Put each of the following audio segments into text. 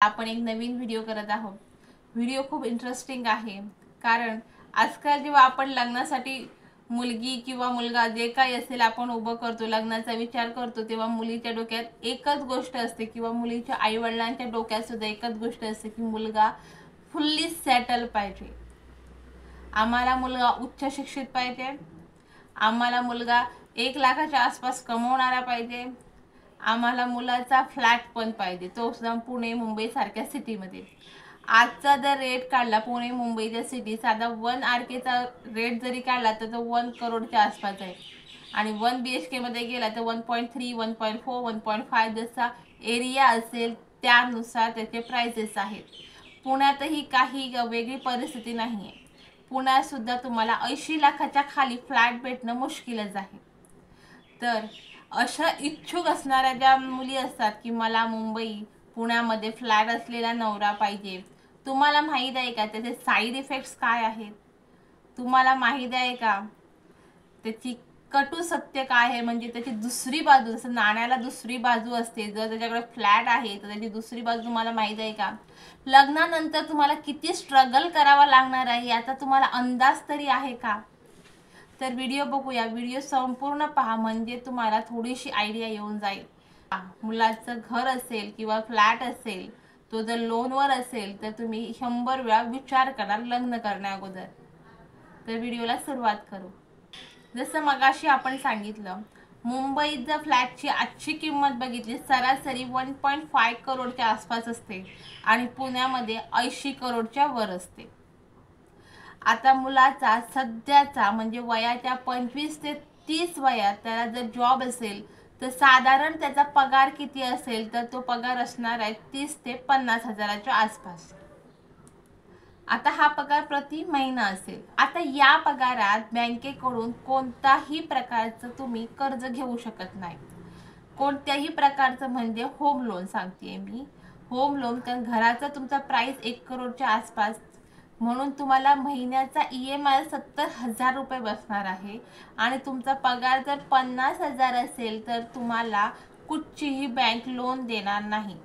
आपण एक नवीन व्हिडिओ करत आहोत। व्हिडिओ खूप इंटरेस्टिंग आहे, कारण आजकाल जेव्हा आपण लग्नासाठी मुलगी किंवा मुलगा जे काही असेल आपण उभं करतो, लग्नाचा विचार करतो, तेव्हा मुलीच्या डोक्यात एकच गोष्ट असते किंवा मुलीच्या आईवडिलांच्या डोक्यात सुद्धा एकच गोष्ट असते की मुलगा फुल्ली सेटल पाहिजे, आम्हाला मुलगा उच्च शिक्षित पाहिजे, आम्हाला मुलगा 1 लाखाच्या आसपास कमवणारा पाहिजे, आम्हाला मुलाचा फ्लॅट पण पाहिजे, तो सुद्धा पुणे मुंबई सारख्या सिटीमध्ये। आजचा जर रेट काढला पुणे मुंबईच्या सिटी, साधा 1 RKचा रेट जरी काढला तर तो 1 करोडच्या आसपास आहे, आणि 1 BHK मध्ये गेला तर 1.3 1.4 1.5 जसा एरिया असेल त्यानुसार त्याचे प्राइसेस आहेत। पुण्यातही काही वेगळी परिस्थिती नाही आहे। पुण्यात सुद्धा तुम्हाला 80 लाखाच्या खाली फ्लॅट भेटणं मुश्किलच आहे। तर अशा इच्छुक असणाऱ्या ज्या मुली असतात की मला मुंबई पुण्यामध्ये फ्लॅट असलेला नवरा पाहिजे, तुम्हाला माहीत आहे का त्याचे साईड इफेक्ट्स काय आहेत? तुम्हाला माहीत आहे का त्याची कटू सत्य काय आहे? म्हणजे त्याची दुसरी बाजू, जसं नाण्याला दुसरी बाजू असते, जर त्याच्याकडे फ्लॅट आहे तर त्याची दुसरी बाजू तुम्हाला माहीत आहे का? लग्नानंतर तुम्हाला किती स्ट्रगल करावा लागणार आहे याचा तुम्हाला अंदाज तरी आहे का? तर व्हिडिओ बघूया, व्हिडिओ संपूर्ण पहा, म्हणजे तुम्हाला थोडीशी आयडिया येऊन जाईल। मुलाचं घर असेल किंवा फ्लॅट असेल, तो जर लोनवर असेल तर तुम्ही 100 वेळा विचार करा लग्न करण्या अगोदर। तर व्हिडिओला सुरुवात करू। जसं मगाशी आपण सांगितलं, मुंबईत जर फ्लॅटची आजची किंमत बघितली सरासरी 1.5 करोडच्या आसपास असते, आणि पुण्यामध्ये 80 करोडच्या वर असते। आता मुलाचा सध्याचा म्हणजे वयाच्या 25 ते 30 वयात त्याला जर जॉब असेल तर साधारण त्याचा पगार किती असेल, तर तो पगार असणार आहे 30 ते 50 हजाराच्या आसपास। आता हा पगार प्रति महिना असेल। आता या पगारात बँकेकडून कोणताही प्रकारचं तुम्ही कर्ज घेऊ शकत नाही, कोणत्याही प्रकारचं, म्हणजे होम लोन सांगते मी, होम लोन, कारण घराचा तुमचा प्राइस 1 करोडच्या आसपास, म्हणून तुम्हाला महिन्याचा EMI 70,000 रुपये बसणार आहे, आणि तुमचा पगार जर 50,000 असेल तर तुम्हाला कुठचीही बँक लोन देणार नाही।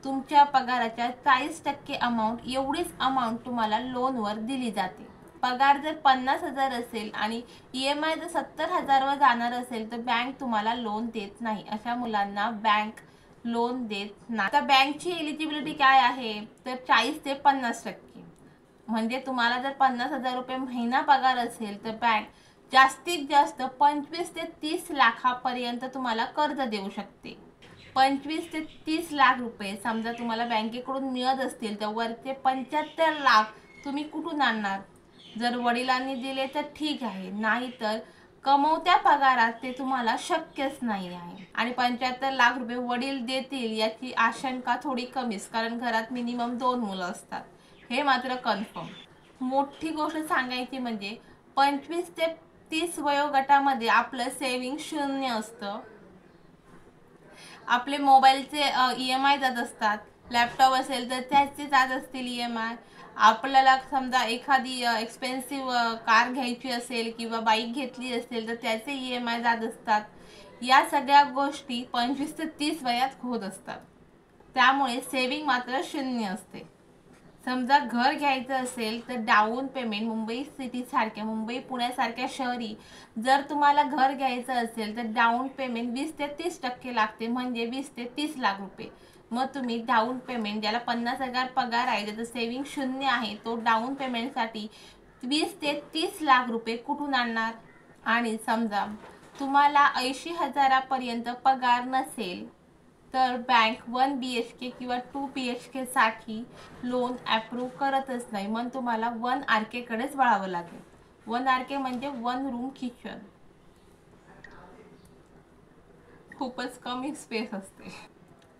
तुमच्या पगाराच्या 40% अमाऊंट, एवढीच अमाऊंट तुम्हाला लोनवर दिली जाते। पगार जर 50,000 असेल आणि EMI जर 70,000 वर जाणार असेल तर बँक तुम्हाला लोन देत नाही, अशा मुलांना बँक लोन देत नाही। आता बँकची एलिजिबिलिटी काय आहे, तर 40 ते 50%, म्हणजे तुम्हाला जर 50,000 रुपये महिना पगार असेल तर बँक जास्तीत जास्त 25 ते 30 लाखापर्यंत तुम्हाला कर्ज देऊ शकते। 25 ते 30 लाख रुपये समजा तुम्हाला बँकेकडून मिळत असतील तर वरचे 75 लाख तुम्ही कुठून आणणार? जर वडिलांनी दिले तर ठीक आहे, नाही तर कमवत्या पगारात ते तुम्हाला शक्यच नाही आहे। आणि 75 लाख रुपये वडील देतील याची आशंका थोडी कमीच, कारण घरात मिनिमम 2 मुलं असतात, हे मात्र कन्फर्म। मोठी गोष्ट सांगायची म्हणजे 25 ते 30 वयोगटामध्ये आपलं सेविंग शून्य असतं। आपले मोबाईलचे EMI जात असतात, लॅपटॉप असेल तर त्याचे जात असतील EMI, आपल्याला समजा एखादी एक्सपेन्सिव्ह कार घ्यायची असेल किंवा बाईक घेतली असेल तर त्याचे EMI जात असतात। या सगळ्या गोष्टी 25 ते 30 वयात होत असतात, त्यामुळे सेविंग मात्र शून्य असते। समजा घर घ्यायचं असेल तर डाऊन पेमेंट, मुंबई सिटी सारख्या, मुंबई पुण्यासारख्या शहरी जर तुम्हाला घर घ्यायचं असेल तर डाऊन पेमेंट 20 ते 30% लागते, म्हणजे 20 ते 30 लाख रुपये। मग तुम्ही डाऊन पेमेंट, ज्याला 50,000 पगार आहे, ज्याचं सेविंग शून्य आहे, तो डाऊन पेमेंटसाठी 20 ते 30 लाख रुपये कुठून आणणार? आणि समजा तुम्हाला 80,000पर्यंत पगार नसेल तर बँक 1 BHK किंवा 2 BHK साठी लोन अप्रूव्ह करतच नाही, मग तुम्हाला 1 RK कडेच वळावं लागेल। 1 RK म्हणजे 1 रूम किचन, खूपच कमी स्पेस असते।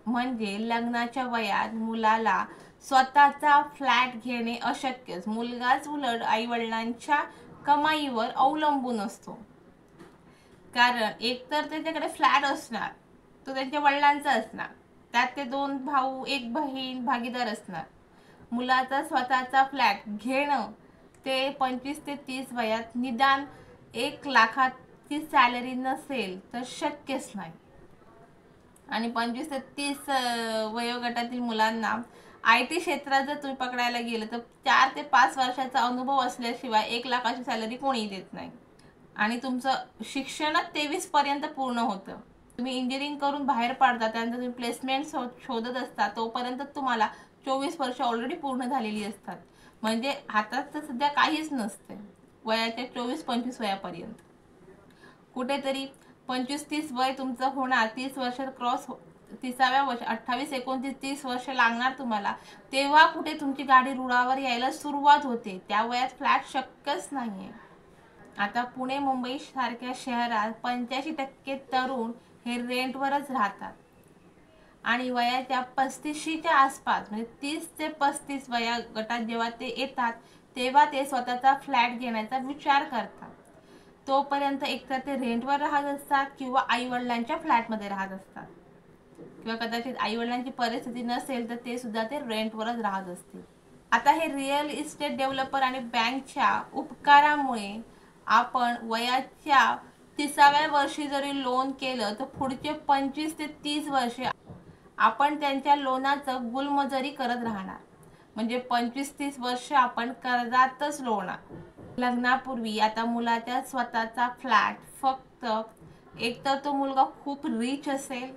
म्हणजे लग्नाच्या वयात मुलाला स्वतःचा फ्लॅट घेणे अशक्यच, मुलगाच उलट आईवडिलांच्या कमाईवर अवलंबून असतो, कारण एकतर त्याच्याकडे फ्लॅट असणार, तो त्यांच्या वडिलांचा असणार, त्यात ते 2 भाऊ 1 बहीण भागीदार असणार। मुलाचा स्वतःचा फ्लॅट घेणं ते 25 ते 30 वयात, निदान 1 लाखाची सॅलरी नसेल तर शक्यच नाही। आणि 25 ते 30 वयोगटातील मुलांना IT क्षेत्रात जर तुम्ही पकडायला गेलं तर 4 ते 5 वर्षाचा अनुभव असल्याशिवाय 1 लाखाची सॅलरी कोणीही देत नाही. आणि तुमचं शिक्षणच 23 पर्यंत पूर्ण होतं. तुम्ही इंजिनिअरिंग करून बाहेर पडता, त्यानंतर तुम्ही प्लेसमेंट शोधत असता, तोपर्यंत तुम्हाला 24 वर्ष ऑलरेडी पूर्ण झालेली असतात. म्हणजे हातात तर सध्या काहीच नसते वयाच्या 24-25 वयापर्यंत. कुठेतरी 25-30 वय तुमचं होणार, 30 वर्ष क्रॉस 30व्या वर्ष 28-29-30 वर्ष लागणार तुम्हाला, तेव्हा कुठे तुमची गाडी रुळावर यायला सुरुवात होते. त्या वयात फ्लॅट शक्यच नाहीये. आता पुणे मुंबई सारख्या शहरात 85% तरुण हे रेंटवरच राहतात आणि वयाच्या 35च्या आसपास म्हणजे 30 ते 35 वया गटात जेव्हा ते येतात तेव्हा ते स्वतःचा फ्लॅट घेण्याचा विचार करतात. तोपर्यंत एकतर ते रेंटवर राहत असतात किंवा आईवडिलांच्या फ्लॅटमध्ये राहत असतात, किंवा कदाचित आईवडिलांची परिस्थिती नसेल तर ते सुद्धा ते रेंटवरच राहत असतील. आता हे रिअल इस्टेट डेव्हलपर आणि बँकच्या उपकारामुळे आपण वयाच्या 30व्या वर्षी जरी लोन केलं तर पुढचे 25 ते 30 वर्षे आपण त्यांच्या लोनाचं गुलमजुरी करत राहणार. म्हणजे 25-30 वर्ष आपण कर्जातच लोळणार. लग्नापूर्वी आता मुलाच्या स्वतःचा फ्लॅट फक्त एकतर तो मुलगा खूप रिच असेल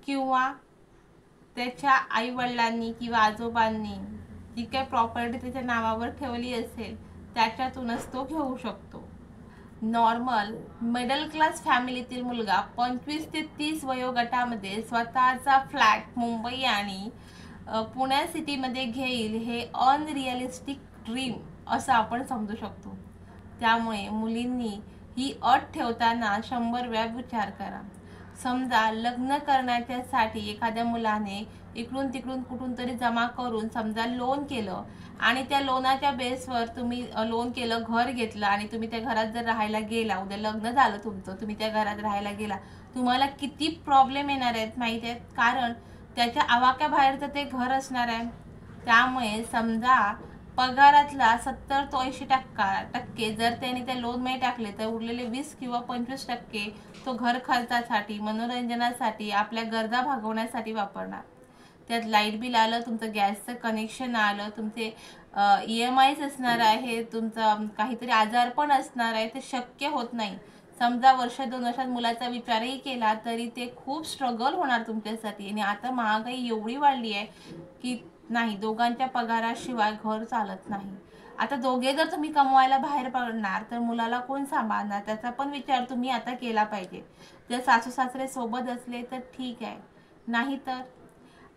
किंवा त्याच्या आईवडिलांनी किंवा आजोबांनी जी काही प्रॉपर्टी त्याच्या नावावर ठेवली असेल त्याच्यातूनच तो घेऊ शकतो. नॉर्मल मिडल क्लास फॅमिलीतील मुलगा 25 ते 30 वयोगटामध्ये स्वतःचा फ्लॅट मुंबई आणि पुणे सिटीमध्ये घेईल हे अनरिअलिस्टिक ड्रीम असं आपण समजू शकतो. त्यामुळे मुलींनी ही अट ठेवताना 100 वेळा विचार करा. समजा लग्न करण्याच्यासाठी एखाद्या मुलाने इकडून तिकडून कुठून तरी जमा करून समजा लोन केलं आणि त्या लोनाच्या बेसवर तुम्ही लोन केलं, घर घेतलं आणि तुम्ही त्या घरात जर राहायला गेला, उद्या लग्न झालं तुमचं, तुम्ही त्या घरात राहायला गेला, तुम्हाला किती प्रॉब्लेम येणार आहेत माहीत आहेत. कारण त्याच्या आवाक्याबाहेरचं ते घर असणार आहे. त्यामुळे समजा पगारातला 70 ते 80% जर त्याने त्या लोनमध्ये टाकले तर उरलेले 20 किंवा 25% तो घर खर्चासाठी, मनोरंजनासाठी, आपल्या गरजा भागवण्यासाठी वापरणार. त्यात लाईट बिल आलं, तुमचं गॅसचं कनेक्शन आलं, तुमचे EMIs असणार आहे, तुमचं काहीतरी आजारपण असणार आहे, ते शक्य होत नाही. समजा 1-2 वर्षात मुलाचा विचारही केला तरी ते खूप स्ट्रगल होणार तुमच्यासाठी. आणि आता महागाई एवढी वाढली आहे की नाही, दोघांच्या पगाराशिवाय घर चालत नाही. आता दोघे जर तुम्ही कमवायला बाहेर पडणार तर मुलाला कोण सांभाळणार, त्याचा पण विचार तुम्ही आता केला पाहिजे. जर सासू सासरे सोबत असले तर ठीक आहे, नाही तर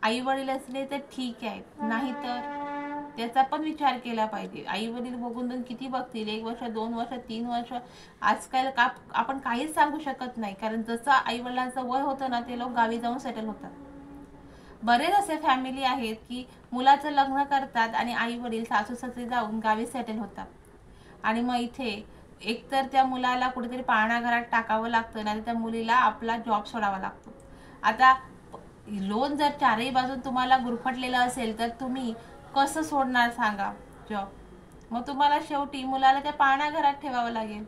आई वडील असले तर ठीक आहे, नाही तर त्याचा पण विचार केला पाहिजे. आई वडील बघून किती बघतील, 1 वर्ष 2 वर्ष 3 वर्ष आजकाल का आपण काहीच सांगू शकत नाही. कारण जसं आई वडिलांचं वय होतं ना ते लोक गावी जाऊन सेटल होतात. बरेच असे फॅमिली आहेत की मुलाचं लग्न करतात आणि आई वडील सासू सासरे जाऊन गावी सेटल होतात आणि मग इथे एकतर त्या मुलाला कुठेतरी पाळणा घरात टाकावं लागतं, नाही त्या मुलीला आपला जॉब सोडावा लागतो. आता लोन जर चारही बाजून तुम्हाला गुरफटलेलं असेल तर तुम्ही कसं सोडणार सांगा जॉब. मग तुम्हाला शेवटी मुलाला त्या पाळणा घरात ठेवावं लागेल.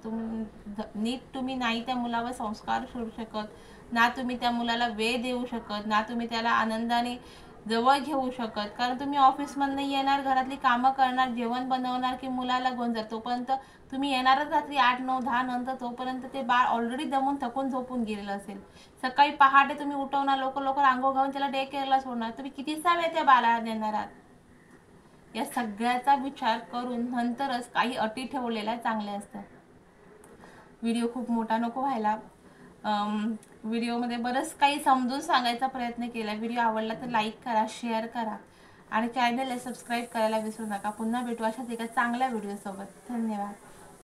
नीट तुम्ही नाही त्या मुलावर संस्कार सोडू शकत, ना तुम्ही त्या मुलाला वेळ देऊ शकत, ना तुम्ही त्याला आनंदाने जवळ घेऊ शकत. कारण तुम्ही ऑफिसमधनं येणार, घरातली कामं करणार, जेवण बनवणार की मुलाला घेऊन जातो, तोपर्यंत तुम्ही येणारच रात्री 8, 9, 10 नंतर. तोपर्यंत ते बाळ ऑलरेडी दमून थकून झोपून गेलेलं असेल. सकाळी पहाटे तुम्ही उठवणार, लवकर आंघोळ घालून त्याला डे केअरला सोडणार. तुम्ही कितीचा वेळ त्या बाळाला देणार आहात? या सगळ्याचा विचार करून नंतरच काही अटी ठेवलेल्या चांगल्या असतात. व्हिडिओ खूप मोठा नको व्हायला. व्हिडिओमध्ये बरंच काही समजून सांगायचा प्रयत्न केला. व्हिडिओ आवडला तर लाईक करा, शेअर करा आणि चॅनलला सबस्क्राईब करायला विसरू नका. पुन्हा भेटू अशाच एका चांगल्या व्हिडिओसोबत. धन्यवाद.